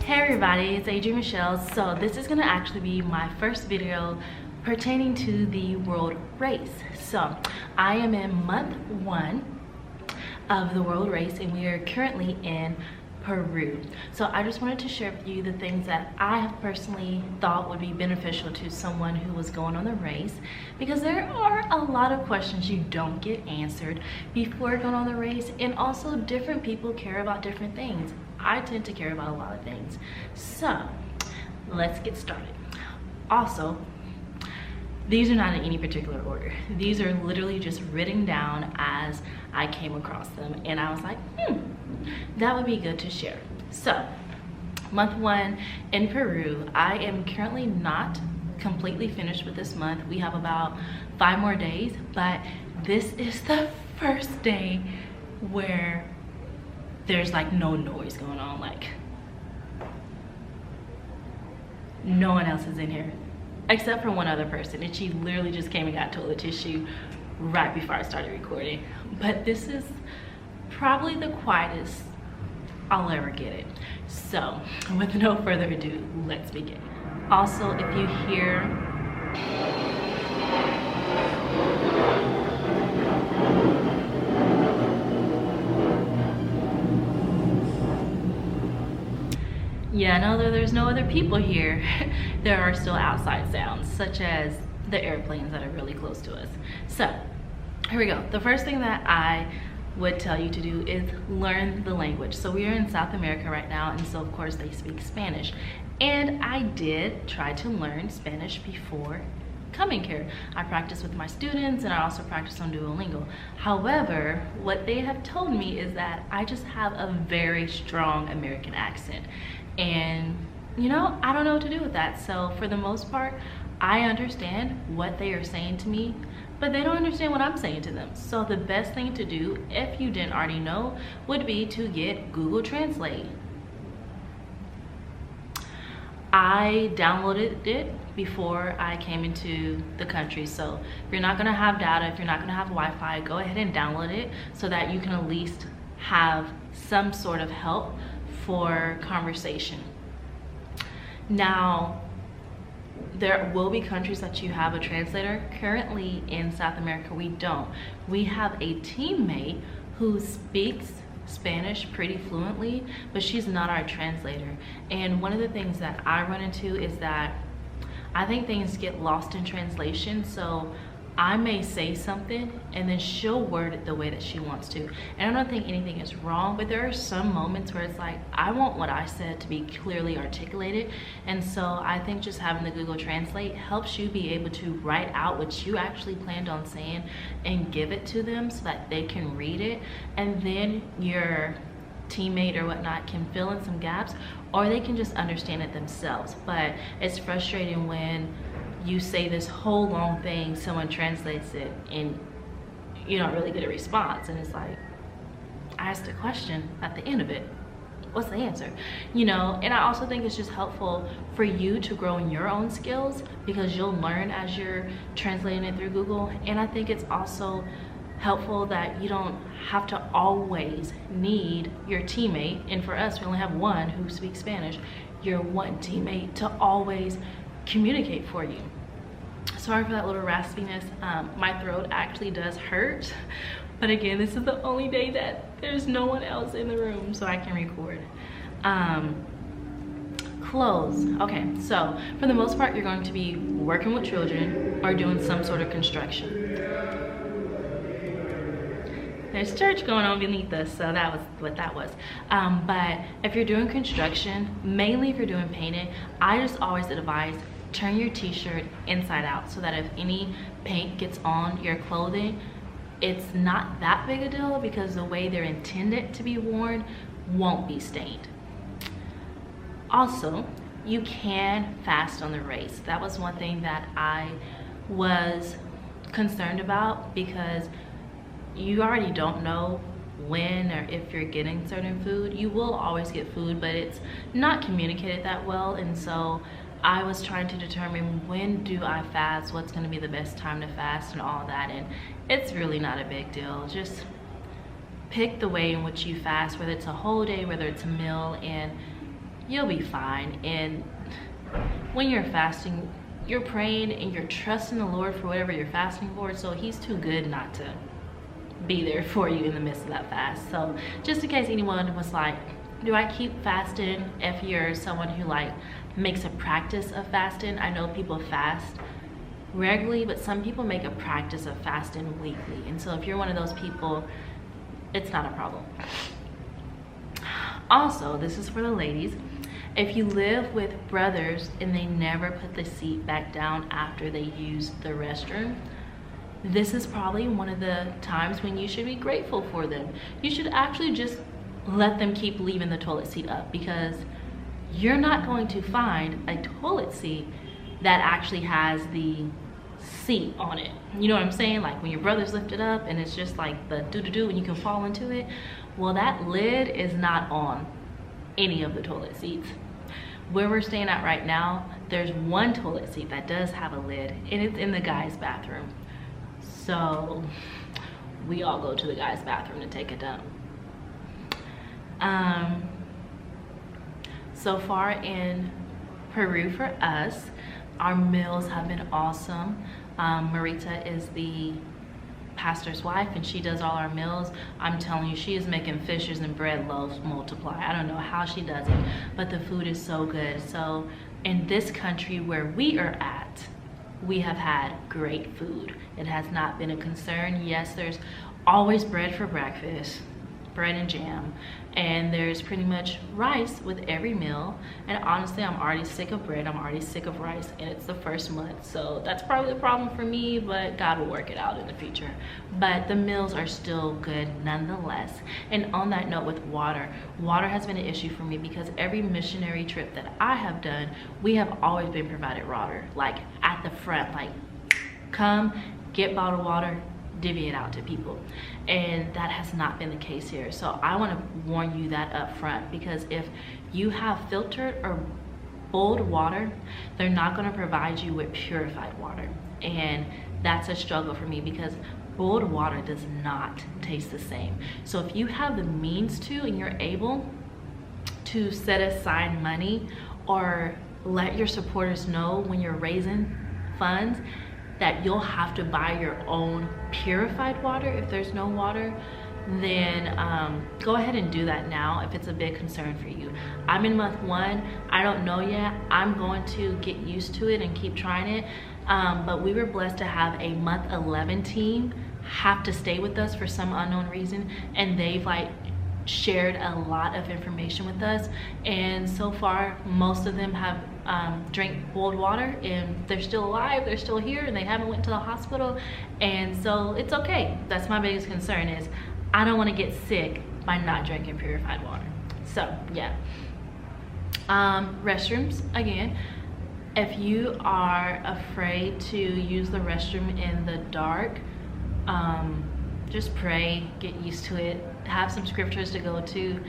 Hey everybody, it's Adrienne Michelle. So this is gonna actually be my first video pertaining to the world race. So I am in month 1 of the world race and we are currently in Peru. So I just wanted to share with you the things that I have personally thought would be beneficial to someone who was going on the race, because there are a lot of questions you don't get answered before going on the race, and also different people care about different things. I tend to care about a lot of things. So let's get started. Also, these are not in any particular order. These are literally just written down as I came across them, and I was like, that would be good to share. So month 1 in Peru. I am currently not completely finished with this month. We have about 5 more days, but this is the first day where there's like no noise going on. Like no one else is in here except for one other person, and she literally just came and got toilet tissue right before I started recording. But this is probably the quietest I'll ever get it. So with no further ado, let's begin. Also, if you hear now that there's no other people here, there are still outside sounds, such as the airplanes that are really close to us. So here we go. The first thing that I would tell you to do is learn the language. So we are in South America right now, and so of course they speak Spanish. And I did try to learn Spanish before coming here. I practiced with my students, and I also practiced on Duolingo. However, what they have told me is that I just have a very strong American accent. And you know, I don't know what to do with that. So for the most part, I understand what they are saying to me, but they don't understand what I'm saying to them. So the best thing to do, if you didn't already know, would be to get Google Translate. I downloaded it before I came into the country. So if you're not gonna have data, if you're not gonna have Wi-Fi, go ahead and download it so that you can at least have some sort of help for conversation. Now, there will be countries that you have a translator. Currently in South America, we don't. We have a teammate who speaks Spanish pretty fluently, but she's not our translator. And one of the things that I run into is that I think things get lost in translation. So I may say something and then she'll word it the way that she wants to. And I don't think anything is wrong, but there are some moments where it's like, I want what I said to be clearly articulated. And so I think just having the Google Translate helps you be able to write out what you actually planned on saying and give it to them so that they can read it. And then your teammate or whatnot can fill in some gaps, or they can just understand it themselves. But it's frustrating when you say this whole long thing, someone translates it, and you don't really get a response. And it's like, I asked a question at the end of it. What's the answer? You know, and I also think it's just helpful for you to grow in your own skills, because you'll learn as you're translating it through Google. And I think it's also helpful that you don't have to always need your teammate, and for us, we only have one who speaks Spanish, your one teammate to always communicate for you. Sorry for that little raspiness. My throat actually does hurt, but again, this is the only day that there's no one else in the room so I can record. Clothes. Okay, so for the most part, you're going to be working with children or doing some sort of construction. There's church going on beneath us, so that was what that was. But if you're doing construction, mainly if you're doing painting, I just always advise turn your t-shirt inside out so that if any paint gets on your clothing, it's not that big a deal, because the way they're intended to be worn won't be stained. Also, you can fast on the race. That was one thing that I was concerned about, because you already don't know when or if you're getting certain food. You will always get food, but it's not communicated that well. And so I was trying to determine, when do I fast, what's going to be the best time to fast and all that. And it's really not a big deal. Just pick the way in which you fast, whether it's a whole day, whether it's a meal, and you'll be fine. And when you're fasting, you're praying and you're trusting the Lord for whatever you're fasting for, so he's too good not to be there for you in the midst of that fast. So just in case anyone was like, do I keep fasting? If you're someone who like makes a practice of fasting, I know people fast regularly, but some people make a practice of fasting weekly. And so if you're one of those people, it's not a problem. Also, this is for the ladies. If you live with brothers and they never put the seat back down after they use the restroom, this is probably one of the times when you should be grateful for them. You should actually just let them keep leaving the toilet seat up, because you're not going to find a toilet seat that actually has the seat on it. You know what I'm saying? Like when your brothers lift it up and it's just like the doo-doo-doo and you can fall into it. Well, that lid is not on any of the toilet seats. Where we're staying at right now, there's one toilet seat that does have a lid, and it's in the guys' bathroom. So we all go to the guys' bathroom to take a dump. So far in Peru for us, our meals have been awesome. Marita is the pastor's wife and she does all our meals. I'm telling you, she is making fishers and bread loaves multiply. I don't know how she does it, but the food is so good. So in this country where we are at, we have had great food. It has not been a concern. Yes, there's always bread for breakfast, bread and jam, and there's pretty much rice with every meal. And honestly, I'm already sick of bread, I'm already sick of rice, and it's the first month, so that's probably the problem for me, but God will work it out in the future. But the meals are still good nonetheless. And on that note, with water has been an issue for me, because every missionary trip that I have done, we have always been provided water, like at the front, like come get bottled water, divvy it out to people, and that has not been the case here. So I want to warn you that up front, because if you have filtered or boiled water, they're not going to provide you with purified water, and that's a struggle for me, because boiled water does not taste the same. So if you have the means to, and you're able to set aside money, or let your supporters know when you're raising funds that you'll have to buy your own purified water if there's no water, then go ahead and do that now if it's a big concern for you. I'm in month 1. I don't know yet. I'm going to get used to it and keep trying it. But we were blessed to have a month 11 team have to stay with us for some unknown reason, and they've like shared a lot of information with us, and so far most of them have drank boiled water and they're still alive, they're still here, and they haven't went to the hospital, and so it's okay. That's my biggest concern, is I don't want to get sick by not drinking purified water. So yeah. Restrooms, again, if you are afraid to use the restroom in the dark, just pray, get used to it, have some scriptures to go to.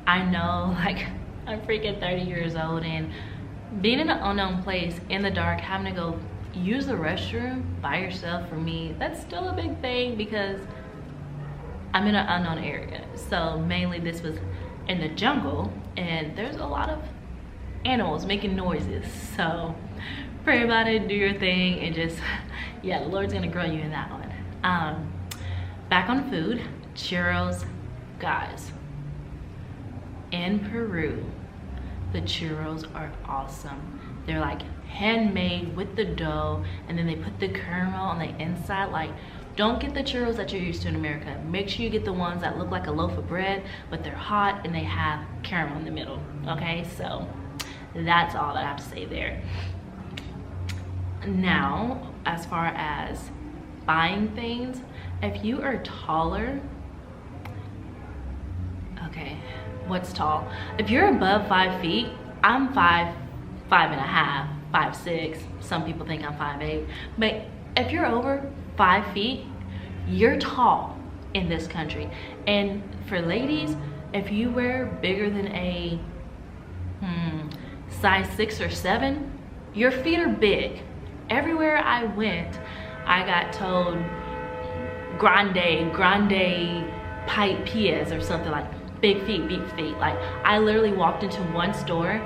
I know, like, I'm freaking 30 years old, and being in an unknown place in the dark, having to go use the restroom by yourself, for me, that's still a big thing, because I'm in an unknown area. So mainly this was in the jungle, and there's a lot of animals making noises. So pray about it, do your thing, and just, yeah, the Lord's gonna grow you in that one. Back on food, churros. Guys, in Peru, the churros are awesome. They're like handmade with the dough, and then they put the caramel on the inside. Like, don't get the churros that you're used to in America. Make sure you get the ones that look like a loaf of bread, but they're hot and they have caramel in the middle. Okay, so that's all that I have to say there. Now, as far as buying things, if you are taller, okay, what's tall? If you're above 5 feet, I'm 5'5" and a half, 5'6". Some people think I'm 5'8", but if you're over 5 feet, you're tall in this country. And for ladies, if you wear bigger than a size 6 or 7, your feet are big. Everywhere I went, I got told grande pies or something, like big feet, big feet. Like I literally walked into one store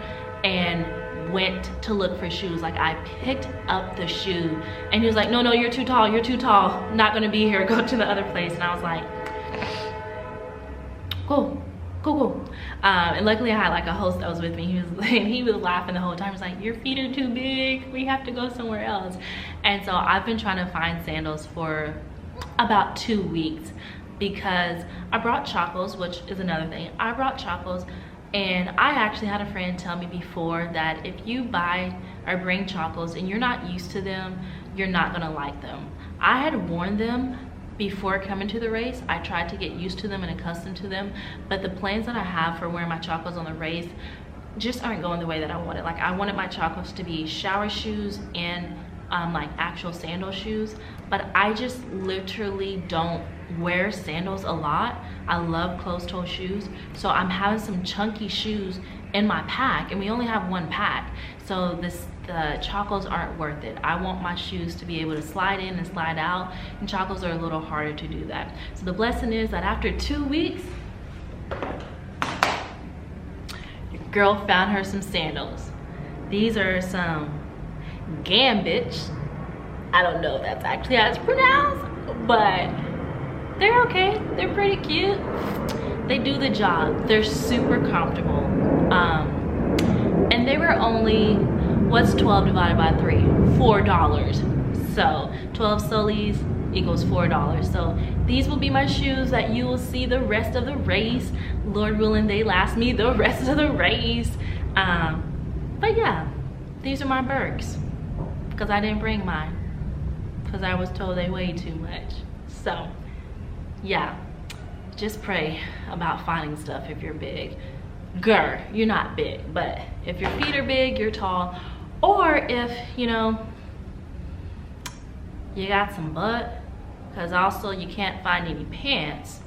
and went to look for shoes. Like I picked up the shoe and he was like, no, you're too tall, not gonna be here, go to the other place. And I was like, cool. And luckily I had like a host that was with me. He was laughing the whole time. He was like, your feet are too big, we have to go somewhere else. And so I've been trying to find sandals for about 2 weeks because I brought chocos, which is another thing. I brought chocos, and I actually had a friend tell me before that if you buy or bring chocos and you're not used to them, you're not gonna like them. I had worn them before coming to the race. I tried to get used to them and accustomed to them, but the plans that I have for wearing my chocos on the race just aren't going the way that I wanted. Like I wanted my chocos to be shower shoes and like actual sandal shoes, but I just literally don't wear sandals a lot. I love closed-toe shoes, so I'm having some chunky shoes in my pack, and we only have one pack, so the chocos aren't worth it. I want my shoes to be able to slide in and slide out, and chocos are a little harder to do that. So the blessing is that after 2 weeks, your girl found her some sandals. These are some Gambits. I don't know if that's actually how it's pronounced, but they're okay. They're pretty cute. They do the job. They're super comfortable. And they were only, what's 12 divided by 3? $4. So 12 soles equals $4. So these will be my shoes that you will see the rest of the race. Lord willing, they last me the rest of the race. But yeah, these are my Birks because I didn't bring mine because I was told they weighed too much. So yeah, just pray about finding stuff if you're big. Girl, you're not big, but if your feet are big, you're tall, or if, you know, you got some butt, because also you can't find any pants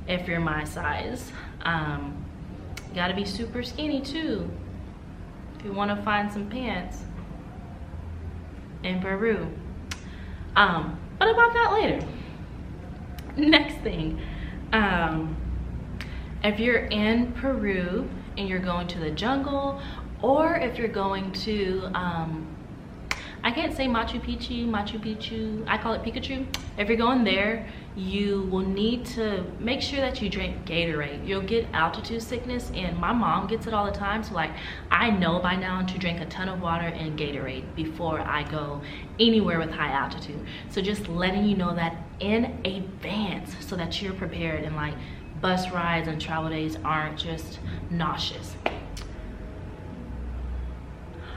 if you're my size. You gotta be super skinny too if you want to find some pants in Peru. But about that later. Next thing, if you're in Peru and you're going to the jungle, or if you're going to I can't say Machu Picchu, I call it Pikachu. If you're going there, you will need to make sure that you drink Gatorade. You'll get altitude sickness, and my mom gets it all the time, so like I know by now to drink a ton of water and Gatorade before I go anywhere with high altitude. So just letting you know that in advance so that you're prepared and like bus rides and travel days aren't just nauseous.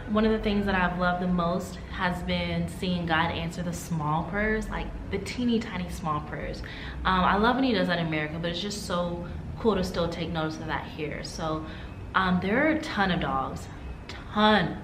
One of the things that I've loved the most has been seeing God answer the small prayers, like the teeny tiny small prayers. I love when he does that in America, but it's just so cool to still take notice of that here. So there are a ton of dogs. And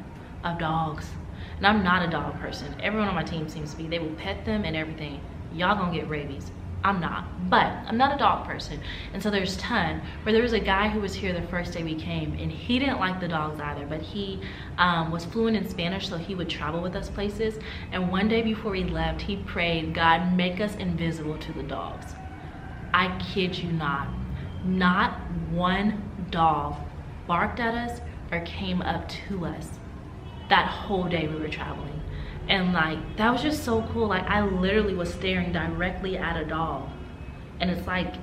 I'm not a dog person. Everyone on my team seems to be. They will pet them and everything. Y'all gonna get rabies. I'm not, but I'm not a dog person. And so there's ton, where there was a guy who was here the first day we came, and he didn't like the dogs either, but he was fluent in Spanish, so he would travel with us places. And one day before we left, he prayed, God, make us invisible to the dogs. I kid you not. Not one dog barked at us or came up to us that whole day we were traveling. And like, that was just so cool. Like I literally was staring directly at a dog, and it's like,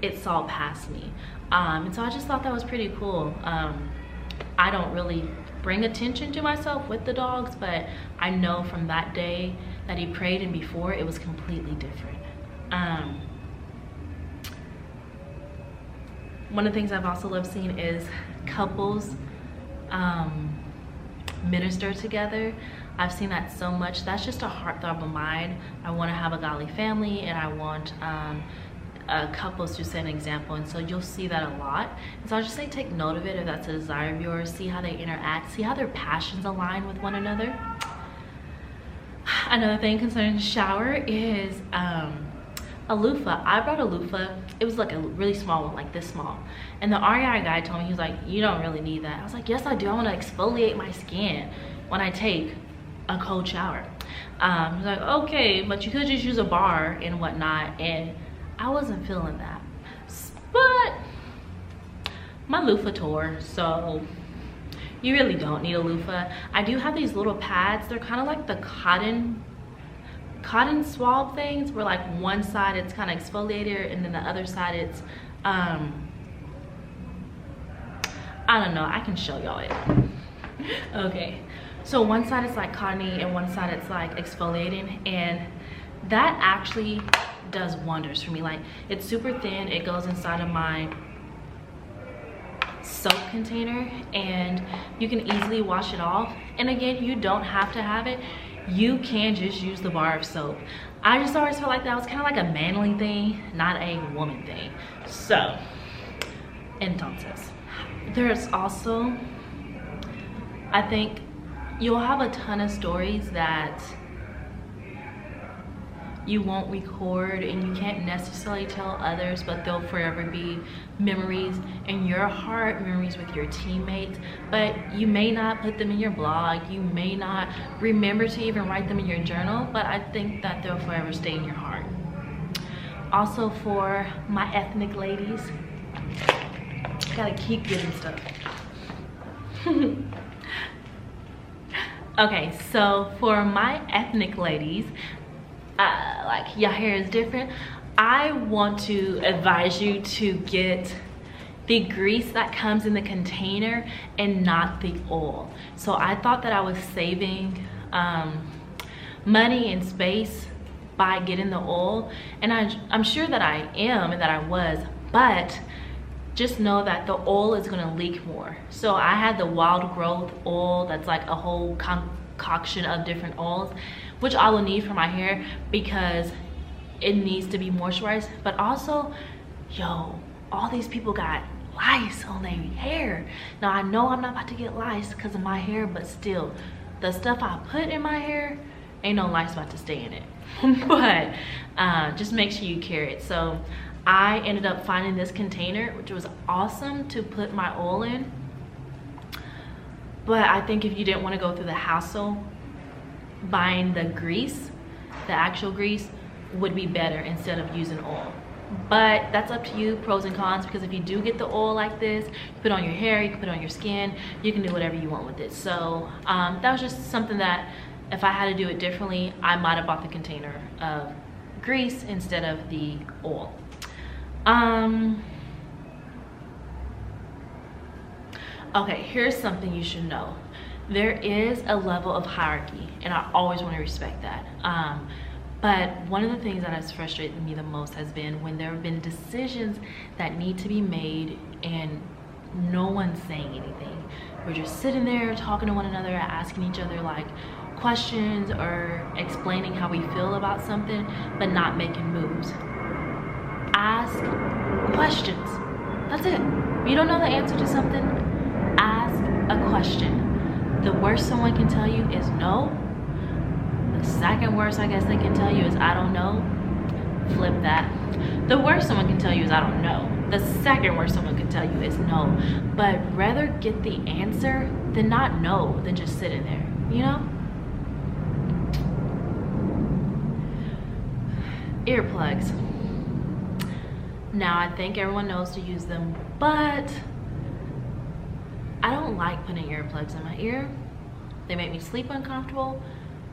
it saw past me. And so I just thought that was pretty cool. I don't really bring attention to myself with the dogs, but I know from that day that he prayed and before, it was completely different. One of the things I've also loved seeing is couples minister together. I've seen that so much. That's just a heartthrob of mine. I want to have a godly family, and I want couples to set an example, and so you'll see that a lot. And so I'll just say take note of it if that's a desire of yours. See how they interact, see how their passions align with one another. Another thing concerning the shower is a loofah. I brought a loofah. It was like a really small one, like this small. And the REI guy told me, he was like, you don't really need that. I was like, yes I do. I want to exfoliate my skin when I take a cold shower. He's like, okay, but you could just use a bar and whatnot. And I wasn't feeling that. But my loofah tore, so you really don't need a loofah. I do have these little pads. They're kind of like the cotton swab things, where like one side it's kind of exfoliator and then the other side it's I don't know, I can show y'all it. Okay, so one side it's like cottony and one side it's like exfoliating, and that actually does wonders for me. Like, it's super thin, it goes inside of my soap container and you can easily wash it off. And again, you don't have to have it, you can just use the bar of soap. I just always felt like that was kind of like a manly thing, not a woman thing. So entonces, there's also, I think you'll have a ton of stories that you won't record and you can't necessarily tell others, but they'll forever be memories in your heart, memories with your teammates. But you may not put them in your blog, you may not remember to even write them in your journal, but I think that they'll forever stay in your heart. Also, for my ethnic ladies, gotta keep getting stuff. Okay, so for my ethnic ladies, like your hair is different, I want to advise you to get the grease that comes in the container and not the oil. So I thought that I was saving money and space by getting the oil, and I'm sure that I am and that I was, but just know that the oil is going to leak more. So I had the wild growth oil that's like a whole concoction of different oils, which I will need for my hair because it needs to be moisturized. But also, yo, all these people got lice on their hair. Now I know I'm not about to get lice because of my hair, but still, the stuff I put in my hair, ain't no lice about to stay in it. But just make sure you carry it. So I ended up finding this container, which was awesome to put my oil in. But I think if you didn't want to go through the hassle, buying the grease, the actual grease, would be better instead of using oil. But that's up to you, pros and cons, because if you do get the oil like this, you put it on your hair, you can put it on your skin, you can do whatever you want with it. So that was just something that if I had to do it differently, I might have bought the container of grease instead of the oil. Okay, here's something you should know. There is a level of hierarchy, and I always want to respect that. But one of the things that has frustrated me the most has been when there have been decisions that need to be made and no one's saying anything. We're just sitting there talking to one another, asking each other like questions or explaining how we feel about something, but not making moves. Ask questions. That's it. If you don't know the answer to something, ask a question. The worst someone can tell you is no. The second worst I guess they can tell you is I don't know. Flip that. The worst someone can tell you is I don't know. The second worst someone can tell you is no. But rather get the answer than not know, than just sitting there, you know? Earplugs. Now I think everyone knows to use them, but I don't like putting earplugs in my ear. They make me sleep uncomfortable.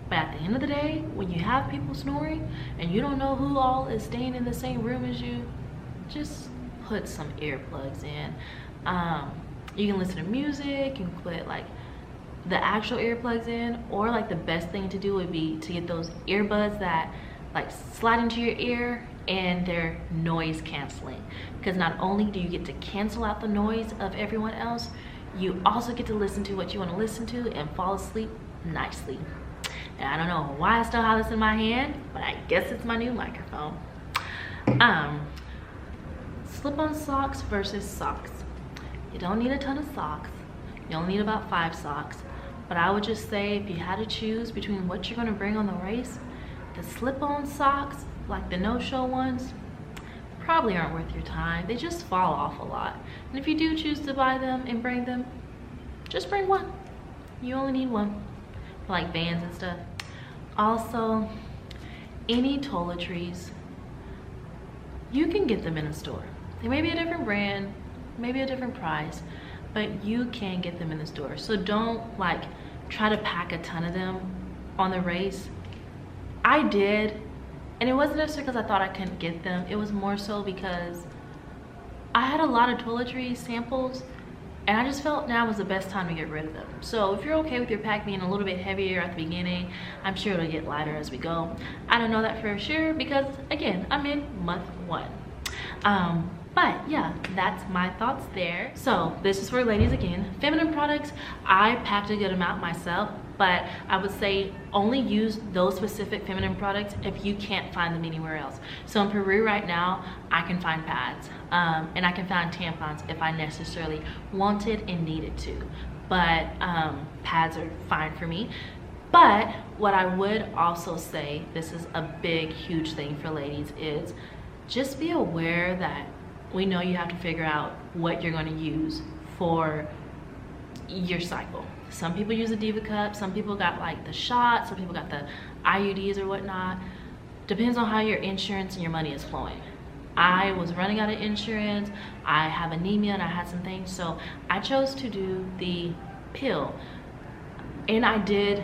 But at the end of the day, when you have people snoring and you don't know who all is staying in the same room as you, just put some earplugs in. You can listen to music, you can put like the actual earplugs in, or like the best thing to do would be to get those earbuds that like slide into your ear and they're noise canceling. Because not only do you get to cancel out the noise of everyone else, you also get to listen to what you want to listen to and fall asleep nicely. And I don't know why I still have this in my hand, but I guess it's my new microphone. Slip-on socks versus socks. You don't need a ton of socks. You only need about 5 socks. But I would just say if you had to choose between what you're gonna bring on the race, the slip-on socks, like the no-show ones, probably aren't worth your time. They just fall off a lot. And if you do choose to buy them and bring them, just bring one. You only need one. Like Vans and stuff. Also, any toiletries, you can get them in a store. They may be a different brand, maybe a different price, but you can get them in the store. So don't like try to pack a ton of them on the race. I did, and it wasn't necessarily because I thought I couldn't get them. It was more so because I had a lot of toiletries samples, and I just felt now was the best time to get rid of them. So if you're okay with your pack being a little bit heavier at the beginning, I'm sure it'll get lighter as we go. I don't know that for sure because, again, I'm in month 1. But yeah, that's my thoughts there. So this is for ladies again. Feminine products, I packed a good amount myself, but I would say only use those specific feminine products if you can't find them anywhere else. So in Peru right now, I can find pads, and I can find tampons if I necessarily wanted and needed to. But pads are fine for me. But what I would also say, this is a big, huge thing for ladies, is just be aware that we know you have to figure out what you're going to use for your cycle. Some people use a Diva cup, some people got like the shots, some people got the IUDs or whatnot. Depends on how your insurance and your money is flowing. I was running out of insurance, I have anemia, and I had some things, so I chose to do the pill. And I did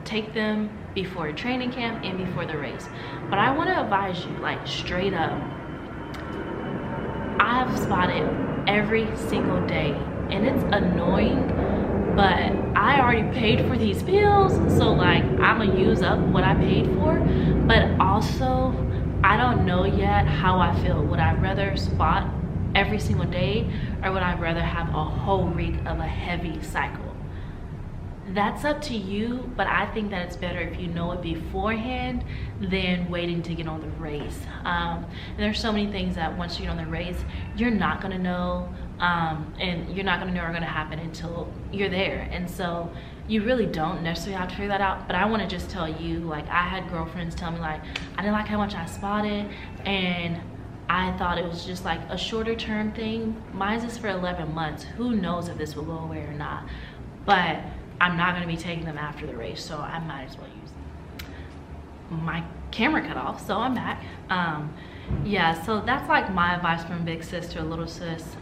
take them before training camp and before the race. But I want to advise you, like straight up, I have spotted every single day, and it's annoying, but I already paid for these pills, so like I'm gonna use up what I paid for. But also, I don't know yet how I feel. Would I rather spot every single day, or would I rather have a whole week of a heavy cycle? That's up to you, but I think that it's better if you know it beforehand than waiting to get on the race. And there's so many things that once you get on the race, you're not gonna know, and you're not gonna know are gonna happen until you're there. And so you really don't necessarily have to figure that out. But I wanna just tell you, like, I had girlfriends tell me like, I didn't like how much I spotted, and I thought it was just like a shorter term thing. Mine's is for 11 months. Who knows if this will go away or not? But I'm not gonna be taking them after the race, so I might as well use them. My camera cut off, so I'm back. Yeah, so that's like my advice from big sis to little sis.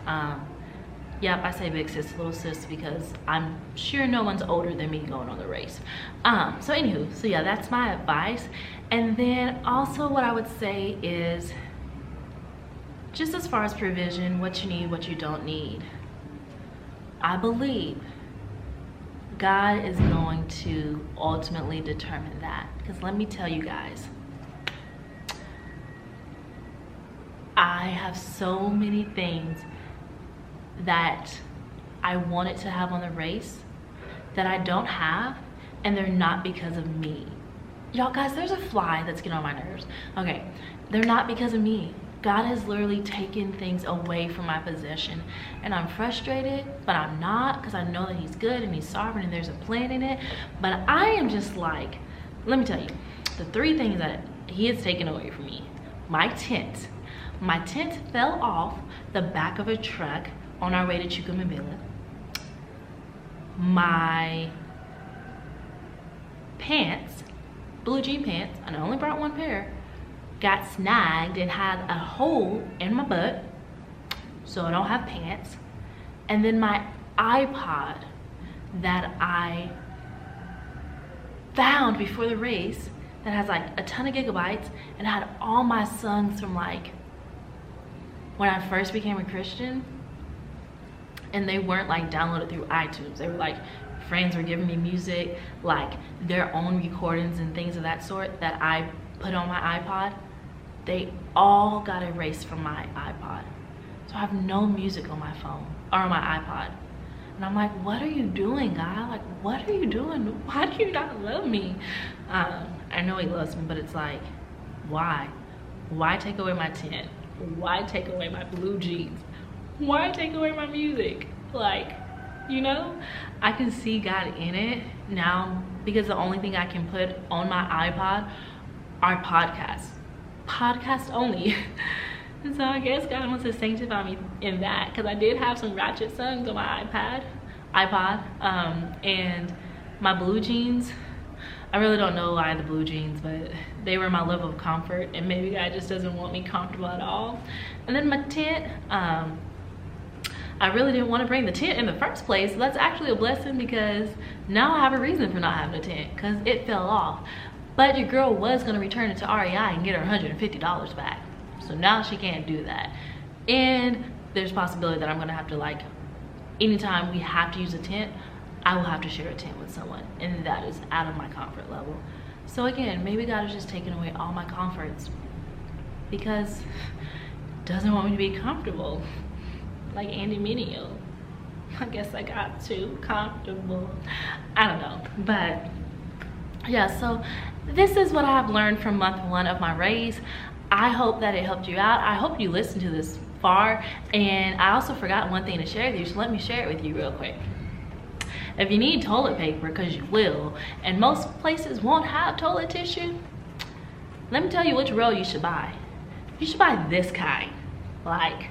Yep, I say big sis to little sis because I'm sure no one's older than me going on the race. So anywho, so yeah, that's my advice. And then also what I would say is, just as far as provision, what you need, what you don't need, I believe God is going to ultimately determine that. Because let me tell you guys, I have so many things that I wanted to have on the race that I don't have, and they're not because of me. Y'all guys, there's a fly that's getting on my nerves. Okay, they're not because of me. God has literally taken things away from my possession, and I'm frustrated, but I'm not, because I know that he's good and he's sovereign and there's a plan in it. But I am just like, let me tell you, the 3 things that he has taken away from me. My tent fell off the back of a truck on our way to Chuquibamba. My pants, blue jean pants, and I only brought 1 pair, got snagged and had a hole in my butt, so I don't have pants. And then my iPod that I found before the race that has like a ton of gigabytes and had all my songs from like when I first became a Christian, and they weren't like downloaded through iTunes. They were like, friends were giving me music, like their own recordings and things of that sort that I put on my iPod. They all got erased from my iPod. So I have no music on my phone or on my iPod. And I'm like, what are you doing, God? Like, what are you doing? Why do you not love me? I know he loves me, but it's like, why? Why take away my tent? Why take away my blue jeans? Why take away my music? Like, you know, I can see God in it now because the only thing I can put on my iPod are podcasts. Podcast only. And so I guess God wants to sanctify me in that, because I did have some ratchet songs on my iPod, and my blue jeans. I really don't know why the blue jeans, but they were my level of comfort, and maybe God just doesn't want me comfortable at all. And then my tent, I I really didn't want to bring the tent in the first place. So that's actually a blessing because now I have a reason for not having a tent because it fell off. But your girl was going to return it to REI and get her $150 back. So now she can't do that. And there's a possibility that I'm going to have to, like, anytime we have to use a tent, I will have to share a tent with someone. And that is out of my comfort level. So again, maybe God is just taking away all my comforts because he doesn't want me to be comfortable. Like Andy Mineo. I guess I got too comfortable. I don't know. But yeah, so this is what I've learned from month 1 of my raise. I hope that it helped you out. I hope you listened to this far. And I also forgot one thing to share with you, so let me share it with you real quick. If you need toilet paper, because you will, and most places won't have toilet tissue, let me tell you which roll you should buy. You should buy this kind. Like,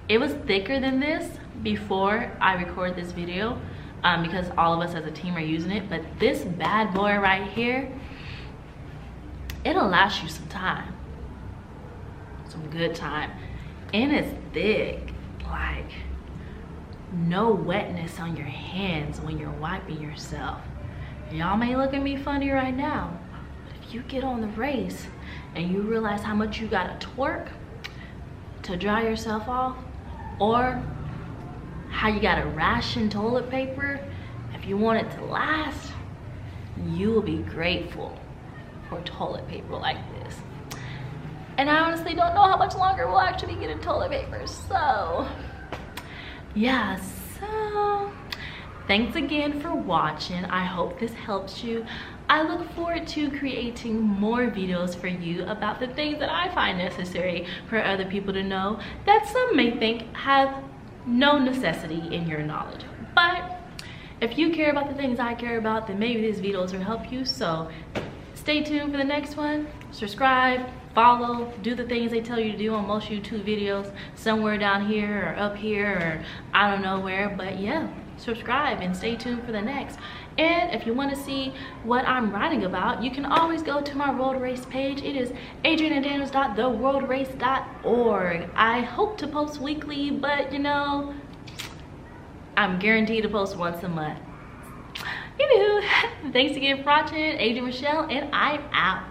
it was thicker than this before I record this video because all of us as a team are using it, but this bad boy right here, it'll last you some time, some good time. And it's thick, like no wetness on your hands when you're wiping yourself. Y'all may look at me funny right now, but if you get on the race and you realize how much you gotta twerk to dry yourself off, or how you gotta ration toilet paper if you want it to last, you will be grateful for toilet paper like this. And I honestly don't know how much longer we'll actually get in toilet paper. So yeah, so thanks again for watching. I hope this helps you. I look forward to creating more videos for you about the things that I find necessary for other people to know that some may think have no necessity in your knowledge. But if you care about the things I care about, then maybe these videos will help you. So stay tuned for the next one. Subscribe, follow, do the things they tell you to do on most YouTube videos, somewhere down here or up here or I don't know where. But yeah, subscribe and stay tuned for the next. And if you want to see what I'm writing about, you can always go to my Road Race page. It is adrianandaniels.theroadrace.org. I hope to post weekly, but you know, I'm guaranteed to post once a month. Anywho, thanks again for watching. Adrian Michelle, and I'm out.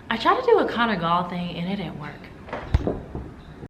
I tried to do a Conor Gall thing and it didn't work.